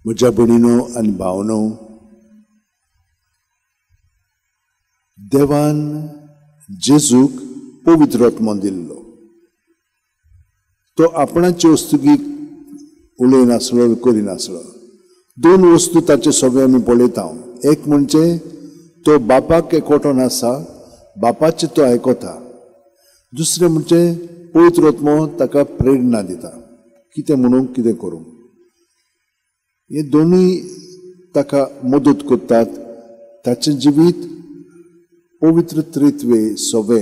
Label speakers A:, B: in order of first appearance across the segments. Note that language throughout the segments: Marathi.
A: म्हज्या भयणीनो आनी भावनो, देवान जेजूक पवित्र आत्मो दिल्लो. तो आपणाची वस्तुकी उलयनासलो करिनासलो. दोन वस्तू ताचे सगळे आमी पळयता. एक म्हणजे तो बापाक एकवटून आसा, बापाचे तो आयकता. दुसरें म्हणजे पवित्र आत्मो ताका प्रेरणा दिता, कितें म्हणून कितें करूंक. हे दोनूय ताका मदत करतात ताचें जिवीत पवित्र त्रित्वे सवे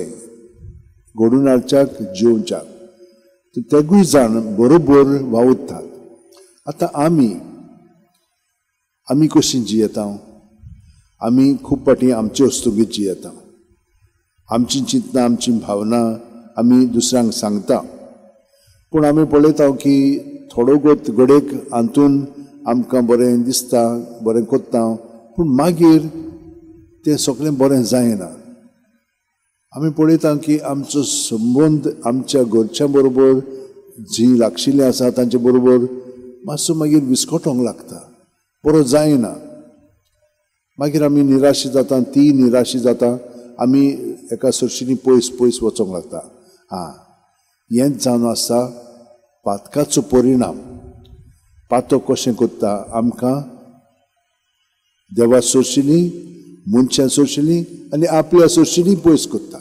A: घडून हाडच्याक जिवच्याक. तेगूय जाण बरोबर वावुरतात. आतां आमी कशीं जियेता. आमी खूब फाटी आमचे वस्तुगीत जियेता. आमची चिंतना आमची भावना आमी दुसऱ्यांक सांगता. पूण आमी पळयता की थोडो घडयेक हातून आमकां बरें दिसता, बरें कोत्ता, पूण मागीर तें सगळें बरें जायना. आमी पळयता की आमचो संबंद आमच्या घरच्या बरोबर जी लागशिल्लीं आसा तांचे बरोबर मातसो मागीर विस्कटोंक लागता, बरो जायना. मागीर आमी निराशी जाता, ती निराशी जाता, आमी एका सरशिनी पयस पयस वचोंक लागता. हेंच जावन आसता पातकाचो परिणाम. पातो कशें कोत्ता आमकां देवा सोडशिल्ली, मनशां सोडशिल्ली आनी आपल्या सोडशिल्ली पयस कोत्ता.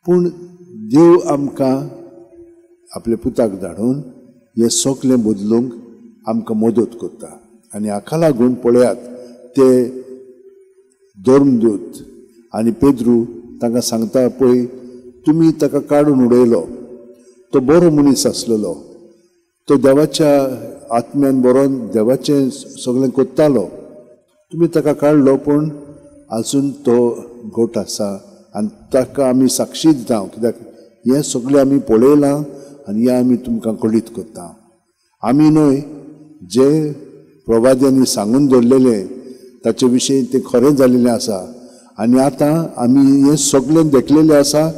A: पूण देव आमकां आपल्या पुताक धाडून हें सगळें बदलूंक आमकां मदत करता. आनी हाका लागून पळयात ते धर्मदूत आनी पेद्रू तांकां सांगता पळय, तुमी ताका काडून उडयलो. तो बरो मनीस आसलेलो, तो देवाच्या आत्म्यान बरो देवाचें सगळें कोत्तालो. तुमी ताका काडलो, पूण आजून तो घोट आसा आनी ताका आमी साक्षी दिता. कित्याक हें सगळें आमी पळयलां आनी हें आमी तुमकां कळीत करता. आमी न्हय, जे प्रवाद्यांनी सांगून दवरलेलें ताचे विशीं तें खरें जाल्लेलें आसा. आनी आतां आमी हें सगळें देखलेलें आसा.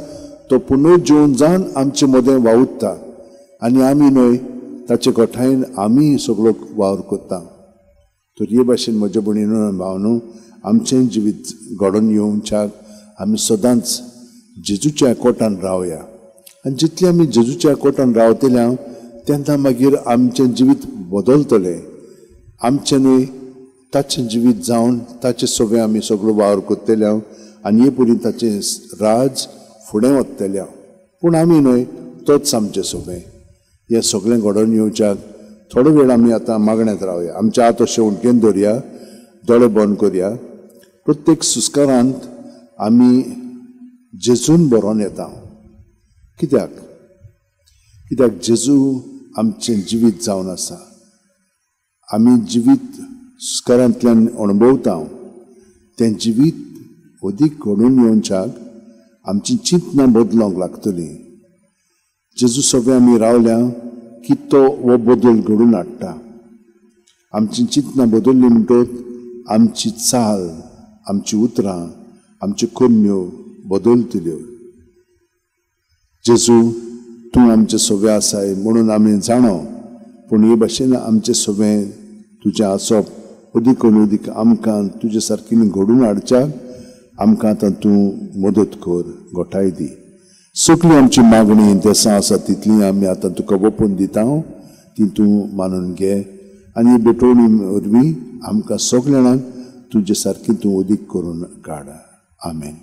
A: तो पुनर्जीवन जावन आमचे मदें वावुरता आनी आमी न्हय, ताचे गोठायेन आमी सगळो वावर करता. तर हे भाशेन म्हज्या भयणीनो भावनो, आमचें जिवीत घडोवन येवच्याक आमी सदांच जेजूच्या एकवटान रावया. आनी जितलें आमी जेजूच्या एकवटान रावतल्या तेन्ना मागीर आमचें जिवीत बदलतलें. आमचें न्हय, ताचें जिवीत जावन ताचें सगळें आमी सगळो वावर करतल्या आनी हे परी ताचें राज फुडें वतल्या. पूण आमी न्हय, तोच आमचें सगळें. हें सगळें घडोवन येवच्याक थोडो वेळ आमी आतां मागण्यांत रावया. आमचे हात अशें उंटकेन दवरया, दोळे बंद करया. प्रत्येक सुस्कारांत आमी जेजून बरोवन येता. कित्याक जेजू आमचें जिवीत जावन आसा. आमी जिवीत सुस्कारांतल्यान अणभवता. तें जिवीत अदीक घडून येवच्याक आमची चिंतना बदलोंक लागतली. जेजू सगळें आमी रावल्या की तो हो बदल घडून हाडटा. आमची चिंतना बदलली म्हणटच आमची चाल, आमची उतरां, आमच्यो कन्यो बदलतल्यो. जेजू, तूं आमचें सगळें आसाय म्हणून आमी जाणो. पूण हे भाशेन आमचें सगळें तुजें आसप अदीक अदीक आमकां तुजे सारकें घडून हाडच्याक आमकां आतां तूं मदत कर, घोटाय दी. सगळी आमची मागणी देसां आसा तितली आमी आतां तुका ओपून दिता. ती तूं मानून घे आनी बेटोवणी वरवीं आमकां सगळ्यांक तुजे सारकें तूं अदीक करून काड. आमेन.